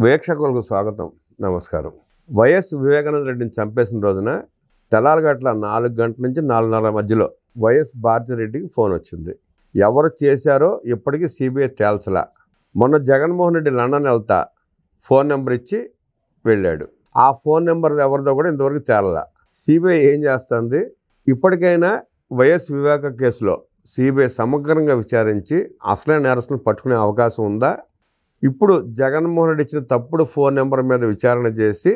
వీక్షకులకు స్వాగతం. నమస్కారం. వైఎస్ వివేకానంద రెడ్డిని చంపేసిన రోజున తెల్లారగట్ల 4 గంటల నుంచి 4:30 మధ్యలో వైఎస్ భారతిరెడ్డికి ఫోన్ వచ్చింది. ఎవరు చేశారో ఇప్పటికీ సిబిఐ తేల్చలా. మొన్న జగన్మోహన్ రెడ్డి లండన్ వెళ్తా ఫోన్ నెంబర్ ఇచ్చి వెళ్ళాడు. ఆ ఫోన్ నెంబర్ ఎవరిదో కూడా ఇంతవరకు తేలలా. సిబిఐ ఏం చేస్తుంది? ఇప్పటికైనా వైఎస్ వివేక కేసులో సిబిఐ సమగ్రంగా విచారించి అసలైన నేరస్తులను పట్టుకునే అవకాశం ఉందా? ఇప్పుడు జగన్మోహన్ రెడ్డి ఇచ్చిన తప్పుడు ఫోన్ నెంబర్ మీద విచారణ చేసి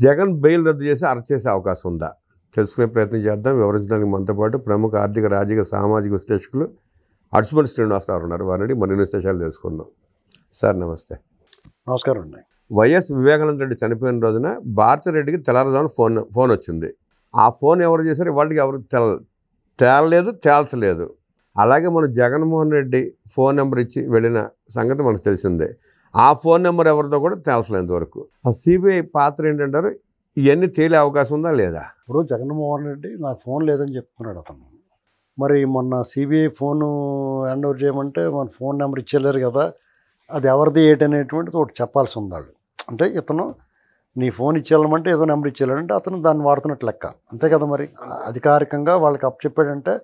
జగన్ బెయిల్ రద్దు చేసి అరెస్ట్ చేసే అవకాశం ఉందా? తెలుసుకునే ప్రయత్నం చేద్దాం. వివరించడానికి మనతో పాటు ప్రముఖ ఆర్థిక, రాజకీయ, సామాజిక విశ్లేషకులు అడుసుమల్లి శ్రీనివాసరావు ఉన్నారు. వారిని మరిన్ని విశేషాలు తెలుసుకుందాం. సార్ నమస్తే. నమస్కారం అండి. వైఎస్ వివేకానంద రెడ్డి చనిపోయిన రోజున భారతిరెడ్డికి తెల్లారుజామున ఫోన్ వచ్చింది. ఆ ఫోన్ ఎవరు చేశారు? ఇవాళకి ఎవరు తేల్చలేదు. అలాగే మన జగన్మోహన్ రెడ్డి ఫోన్ నెంబర్ ఇచ్చి వెళ్ళిన సంగతి మనకు తెలిసిందే. ఆ ఫోన్ నెంబర్ ఎవరిదో కూడా తేల్చలేంత వరకు. ఆ సిబిఐ పాత్ర ఏంటంటారు? ఇవన్నీ తేలే అవకాశం ఉందా లేదా? ఇప్పుడు జగన్మోహన్ రెడ్డి నాకు ఫోన్ లేదని చెప్తున్నాడు అతను. మరి మొన్న సిబిఐ ఫోను హ్యాండ్ ఓవర్ చేయమంటే మన ఫోన్ నెంబర్ ఇచ్చేలేరు కదా, అది ఎవరిది ఏంటనేటువంటిది ఒకటి చెప్పాల్సి ఉంది వాళ్ళు. అంటే ఇతను నీ ఫోన్ ఇచ్చేయాలంటే ఏదో నెంబర్ ఇచ్చేయాలంటే అతను దాన్ని వాడుతున్నట్టు లెక్క, అంతే కదా. మరి అధికారికంగా వాళ్ళకి చెప్పాడంటే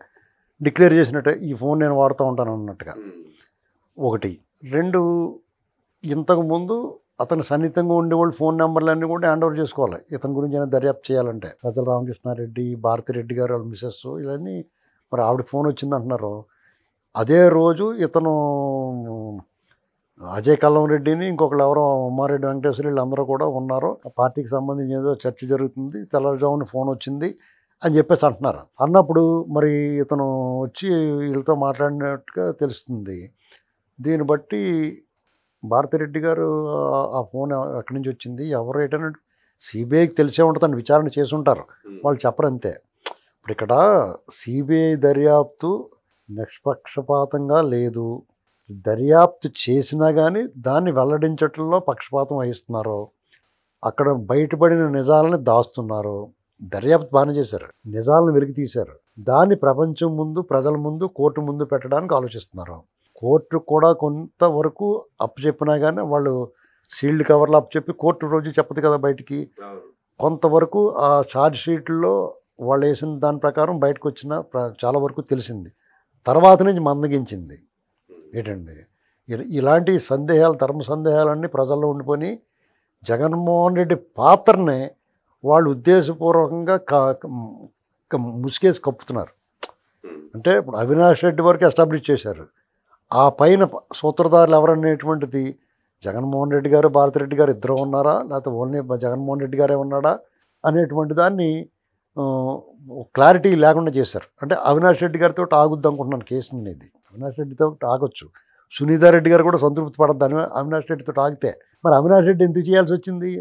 డిక్లేర్ చేసినట్టే ఈ ఫోన్ నేను వాడుతూ ఉంటాను అన్నట్టుగా. ఒకటి. రెండు, ఇంతకుముందు అతను సన్నిహితంగా ఉండేవాళ్ళు ఫోన్ నెంబర్లన్నీ కూడా హ్యాండ్ ఓవర్ చేసుకోవాలి. ఇతని గురించి అయినా దర్యాప్తు చేయాలంటే సజ్జల రామకృష్ణారెడ్డి, భారతిరెడ్డి గారు, వాళ్ళ మిసెస్, ఇవన్నీ మరి ఆవిడకి ఫోన్ వచ్చింది అంటున్నారు. అదే రోజు ఇతను అజయ్ కల్లం రెడ్డిని, ఇంకొకళ్ళు ఎవరో ఉమ్మారెడ్డి వెంకటేశ్వర, వీళ్ళందరూ కూడా ఉన్నారు. ఆ పార్టీకి సంబంధించి ఏదో చర్చ జరుగుతుంది, తెల్లవారుజామున ఫోన్ వచ్చింది అని చెప్పేసి అంటున్నారు. అన్నప్పుడు మరి ఇతను వచ్చి వీళ్ళతో మాట్లాడినట్టుగా తెలుస్తుంది. దీన్ని బట్టి భారతిరెడ్డి గారు ఆ ఫోన్ ఎక్కడి నుంచి వచ్చింది, ఎవరు ఏంటంటే సిబిఐకి తెలిసే ఉంటుంది, విచారణ చేసి ఉంటారు, వాళ్ళు చెప్పరంతే. ఇప్పుడు ఇక్కడ సిబిఐ దర్యాప్తు నిష్పక్షపాతంగా లేదు. దర్యాప్తు చేసినా కానీ దాన్ని వెల్లడించటంలో పక్షపాతం వహిస్తున్నారు. అక్కడ బయటపడిన నిజాలని దాస్తున్నారు. దర్యాప్తు బాగానే చేశారు, నిజాలను వెలికి తీశారు. దాన్ని ప్రపంచం ముందు, ప్రజల ముందు, కోర్టు ముందు పెట్టడానికి ఆలోచిస్తున్నారు. కోర్టు కూడా కొంతవరకు అప్పచెప్పినా కానీ వాళ్ళు సీల్డ్ కవర్లు అప్పచెప్పి కోర్టు రోజు చెప్పదు కదా బయటికి. కొంతవరకు ఆ ఛార్జ్ షీట్లో వాళ్ళు వేసిన దాని ప్రకారం బయటకు వచ్చిన చాలా వరకు తెలిసింది. తర్వాత నుంచి మందగించింది. ఏంటండి ఇలాంటి సందేహాలు, ధర్మ సందేహాలన్నీ ప్రజల్లో ఉండిపోయి జగన్మోహన్ రెడ్డి పాత్రనే వాళ్ళు ఉద్దేశపూర్వకంగా ముసుకేసి కప్పుతున్నారు. అంటే ఇప్పుడు అవినాష్ రెడ్డి వరకు ఎస్టాబ్లిష్ చేశారు. ఆ పైన సూత్రధారులు ఎవరనేటువంటిది జగన్మోహన్ రెడ్డి గారు, భారతిరెడ్డి గారు ఇద్దరు ఉన్నారా, లేకపోతే ఓన్లీ జగన్మోహన్ రెడ్డి గారే ఉన్నాడా అనేటువంటి దాన్ని క్లారిటీ లేకుండా చేశారు. అంటే అవినాష్ రెడ్డి గారితో ఆగుద్ది అనుకుంటున్నాను కేసు అనేది. అవినాష్ రెడ్డితో ఆగొచ్చు, సునీతా రెడ్డి గారు కూడా సంతృప్తి పడద్దు అని అవినాష్ రెడ్డితో ఆగితే. మరి అవినాష్ రెడ్డి ఎందుకు చేయాల్సి వచ్చింది?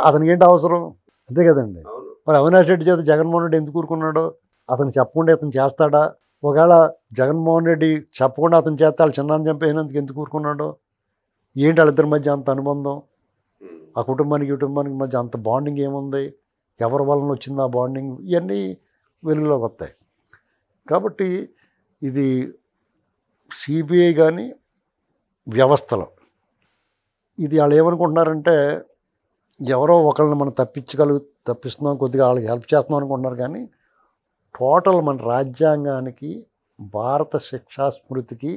అతనికి ఏంటి అవసరం? అంతే కదండి. మరి అవినాష్ రెడ్డి చేత జగన్మోహన్ రెడ్డి ఎందుకు ఊరుకున్నాడో? అతను చెప్పకుండా అతను చేస్తాడా? ఒకవేళ జగన్మోహన్ రెడ్డి చెప్పకుండా అతను చేస్తాడు, చిన్నాన్ని చంపేసినందుకు ఎందుకు ఊరుకున్నాడో? ఏంటి వాళ్ళిద్దరి మధ్య అంత అనుబంధం? ఆ కుటుంబానికి మధ్య అంత బాండింగ్ ఏముంది? ఎవరి వలన వచ్చింది ఆ బాండింగ్? ఇవన్నీ వెలుగులోకి వస్తాయి. కాబట్టి ఇది సిబిఐ కానీ వ్యవస్థలో ఇది వాళ్ళు ఏమనుకుంటున్నారంటే ఎవరో ఒకళ్ళని మనం తప్పిస్తున్నాం, కొద్దిగా వాళ్ళకి హెల్ప్ చేస్తున్నాం అనుకుంటున్నారు. కానీ టోటల్ మన రాజ్యాంగానికి, భారత శిక్షా స్మృతికి,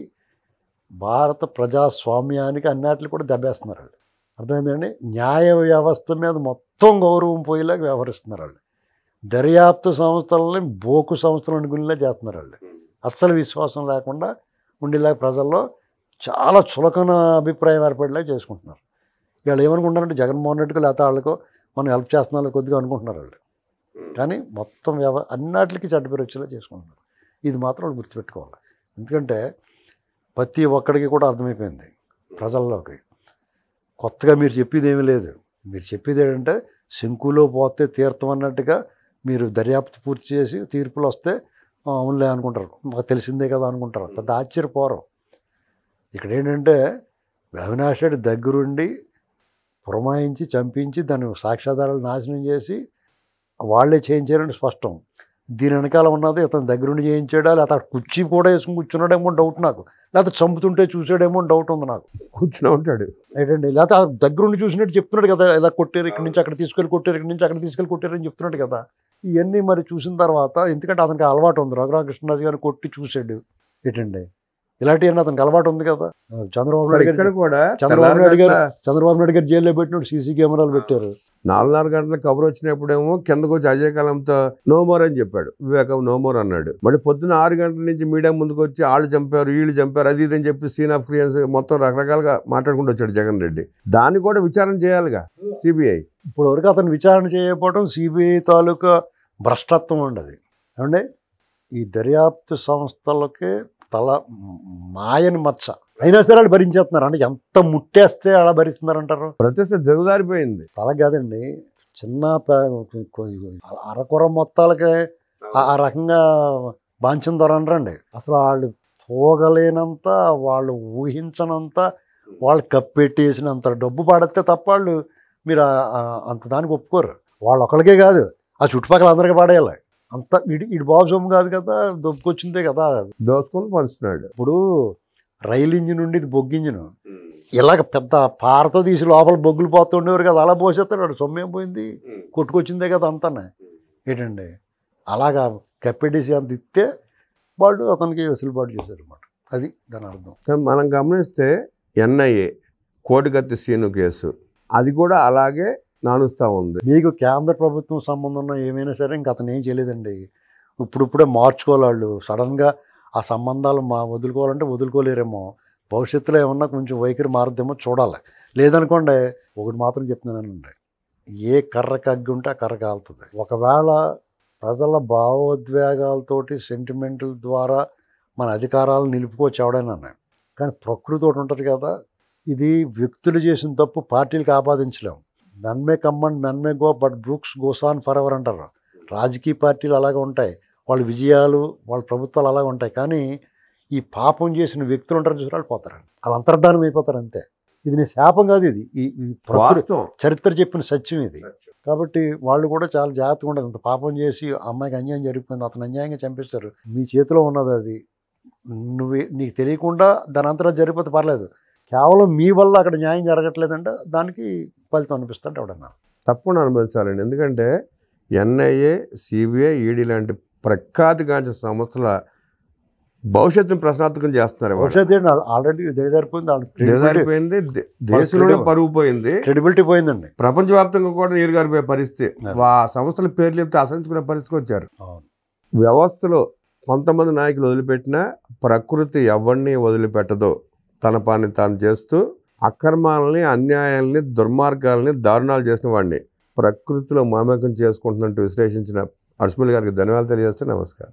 భారత ప్రజాస్వామ్యానికి అన్నిటిని కూడా దెబ్బేస్తున్నారు వాళ్ళు. అర్థమైందండి? న్యాయ వ్యవస్థ మీద మొత్తం గౌరవం పోయేలాగా వ్యవహరిస్తున్నారు వాళ్ళు. దర్యాప్తు సంస్థలని బోకు సంస్థలను గునిలా చేస్తున్నారు వాళ్ళు. అస్సలు విశ్వాసం లేకుండా ఉండేలాగా ప్రజల్లో చాలా చులకన అభిప్రాయం ఏర్పడేలాగా చేసుకుంటున్నారు. వాళ్ళు ఏమనుకుంటున్నారంటే జగన్మోహన్ రెడ్డికి లేకపోతే వాళ్ళకో మనం హెల్ప్ చేస్తున్నా కొద్దిగా అనుకుంటున్నారు వాళ్ళు. కానీ మొత్తం అన్నిటికీ చెడ్డ పేరు వచ్చేలా చేసుకుంటున్నారు. ఇది మాత్రం వాళ్ళు గుర్తుపెట్టుకోవాలి. ఎందుకంటే ప్రతి ఒక్కడికి కూడా అర్థమైపోయింది ప్రజల్లోకి. కొత్తగా మీరు చెప్పేది ఏమీ లేదు. మీరు చెప్పేది ఏంటంటే శంకులో పోతే తీర్థం అన్నట్టుగా మీరు దర్యాప్తు పూర్తి చేసి తీర్పులు వస్తే అవునులే అనుకుంటారు, మాకు తెలిసిందే కదా అనుకుంటారు. పెద్ద ఆశ్చర్యపోరు. ఇక్కడ ఏంటంటే అవినాష్ రెడ్డి దగ్గరుండి పురమాయించి చంపించి దాన్ని సాక్ష్యాధారాలు నాశనం చేసి వాళ్ళే చేయించారంటే స్పష్టం. దీని వెనకాల ఉన్నది అతని దగ్గరుండి చేయించాడా, లేకపోతే అక్కడ కుర్చీ కూడా వేసుకుని కూర్చున్నాడేమో డౌట్ నాకు, లేకపోతే చంపుతుంటే చూసాడేమో డౌట్ ఉంది నాకు. కూర్చుని ఉంటాడు ఏంటండి, లేకపోతే ఆ దగ్గరుండి చూసినట్టు చెప్తున్నాడు కదా, ఇలా కొట్టారు ఇక్కడి నుంచి అక్కడ తీసుకెళ్ళి కొట్టారు, ఇక్కడి నుంచి అక్కడ తీసుకెళ్ళి కొట్టారు అని చెప్తున్నాడు కదా. ఇవన్నీ మరి చూసిన తర్వాత, ఎందుకంటే అతనికి అలవాటు ఉంది, రఘురామకృష్ణరాజు గారిని కొట్టి చూశాడు ఏంటండి, ఇలాంటివన్నీ అతనికి అలవాటు ఉంది కదా. చంద్రబాబు నాయుడు ఇక్కడ గారు కూడా చంద్రబాబు నాయుడు గారు జైల్లో పెట్టినప్పుడు సీసీ కెమెరాలు పెట్టారు. 4:30 గంటల కబురు వచ్చినప్పుడేమో కిందకు వచ్చి అజయ్ కలంతో నో మోర్ అని చెప్పాడు, వివేకం నో మోర్ అన్నాడు. మళ్ళీ పొద్దున్న 6 గంటల నుంచి మీడియా ముందుకు వచ్చి వాళ్ళు చంపారు వీళ్ళు చంపారు అది ఇది అని చెప్పి సీన్ ఆఫ్ క్రియాన్స్ మొత్తం రకరకాలుగా మాట్లాడుకుంటూ వచ్చాడు జగన్ రెడ్డి. దాన్ని కూడా విచారణ చేయాలిగా సిబిఐ. ఇప్పుడు వరకు అతను విచారణ చేయకపోవడం సిబిఐ తాలూకా భ్రష్టత్వం ఉండదు ఏమండి. ఈ దర్యాప్తు సంస్థలకి తల మాయని మచ్చ, అయినా సరే వాళ్ళు భరించేస్తున్నారు. అంటే ఎంత ముట్టేస్తే అలా భరిస్తున్నారంటారు. ప్రతిష్ట జరుగుదారిపోయింది. అలా కాదండి, చిన్న అరకొర మొత్తాలకే ఆ రకంగా బాంఛం దొరనరండి. అసలు వాళ్ళు పోగలేనంత, వాళ్ళు ఊహించనంత, వాళ్ళు కప్పెట్టేసినంత డబ్బు పడితే తప్ప వాళ్ళు మీరు అంత దానికి ఒప్పుకోరు. వాళ్ళు ఒకరికే కాదు, ఆ చుట్టుపక్కల అందరికీ పడేయాలి. అంత ఇటు బాబు సొమ్ము కాదు కదా, దొబ్బుకొచ్చిందే కదా, దోసుకొని పంచుతున్నాడు. ఇప్పుడు రైలు ఇంజిన్ ఉండి ఇది బొగ్గు ఇంజిన్, ఇలాగ పెద్ద పారతో తీసి లోపల బొగ్గులు పోతుండేవారు కదా, అలా పోసేస్తాడు. సొమ్మేం పోయింది, కొట్టుకొచ్చిందే కదా అంతానే ఏంటండి. అలాగా కప్పెట్టేసి అంత ఇస్తే వాళ్ళు అతనికి వెసులుబాటు చేశారు అన్నమాట. అది దాని అర్థం. కానీ మనం గమనిస్తే ఎన్ఐఏ కోటికత్తి సీను కేసు అది కూడా అలాగే నానుస్తూ ఉంది. మీకు కేంద్ర ప్రభుత్వం సంబంధం ఉన్న ఏమైనా సరే ఇంక అతను ఏం చేయలేదండి. ఇప్పుడిప్పుడే మార్చుకోవాలి వాళ్ళు. సడన్గా ఆ సంబంధాలు వదులుకోవాలంటే వదులుకోలేరేమో. భవిష్యత్తులో ఏమన్నా కొంచెం వైఖరి మారుద్దేమో చూడాలి. లేదనుకోండి, ఒకటి మాత్రం చెప్తున్నానండి, ఏ కర్రకి అగ్గి ఉంటే ఆ కర్ర కాలుతుంది. ఒకవేళ ప్రజల భావోద్వేగాలతోటి సెంటిమెంటల్ ద్వారా మన అధికారాలను నిలుపుకోవచ్చు ఎవడైనా, కానీ ప్రకృతి ఒకటి ఉంటుంది కదా. ఇది వ్యక్తులు చేసిన తప్పు పార్టీలకు ఆపాదించలేము. Men may come and men may go but brooks goes on for ever అంటారు. రాజకీయ పార్టీలు అలాగే ఉంటాయి, వాళ్ళ విజయాలు వాళ్ళ ప్రభుత్వాలు అలాగే ఉంటాయి. కానీ ఈ పాపం చేసిన వ్యక్తులు ఉంటారు చూసి వాళ్ళు పోతారు, వాళ్ళు అంతర్ధానం అయిపోతారు అంతే. ఇది నీ శాపం కాదు, ఇది ఈ చరిత్ర చెప్పిన సత్యం ఇది. కాబట్టి వాళ్ళు కూడా చాలా జాగ్రత్తగా ఉండాలి. అంత పాపం చేసి అమ్మాయికి అన్యాయం జరిగిపోయింది, అతను అన్యాయంగా చంపేస్తారు, మీ చేతిలో ఉన్నది అది. నీకు తెలియకుండా దాని అంతటా జరిగిపోతే పర్లేదు, కేవలం మీ వల్ల అక్కడ న్యాయం జరగట్లేదంటే దానికి ఫలితం అనిపిస్తుంటే ఎవడన్నా తప్పకుండా అనుభవించాలండి. ఎందుకంటే ఎన్ఐఏ, సిబిఐ, ఈడీ లాంటి ప్రఖ్యాతిగాంచిన సంస్థల భవిష్యత్తును ప్రశ్నార్థకం చేస్తున్నారు. భవిష్యత్తు ఆల్రెడీ దిగజారిపోయింది, దేశంలోనే పరుగు పోయింది, క్రెడిబిలిటీ పోయిందండి. ప్రపంచవ్యాప్తంగా కూడా నీరుగారిపోయే పరిస్థితి. ఆ సంస్థల పేర్లు చెప్తే అసహించుకునే పరిస్థితికి వచ్చారు. వ్యవస్థలో కొంతమంది నాయకులు వదిలిపెట్టినా ప్రకృతి ఎవరిని వదిలిపెట్టదో, తన పని తాను చేస్తూ అక్రమాలని, అన్యాయాలని, దుర్మార్గాలని, దారుణాలు చేసిన వాడిని ప్రకృతిలో మమేకం చేసుకుంటున్నట్టు విశ్లేషించిన అర్స్మిల్ గారికి ధన్యవాదాలు తెలియజేస్తూ నమస్కారం.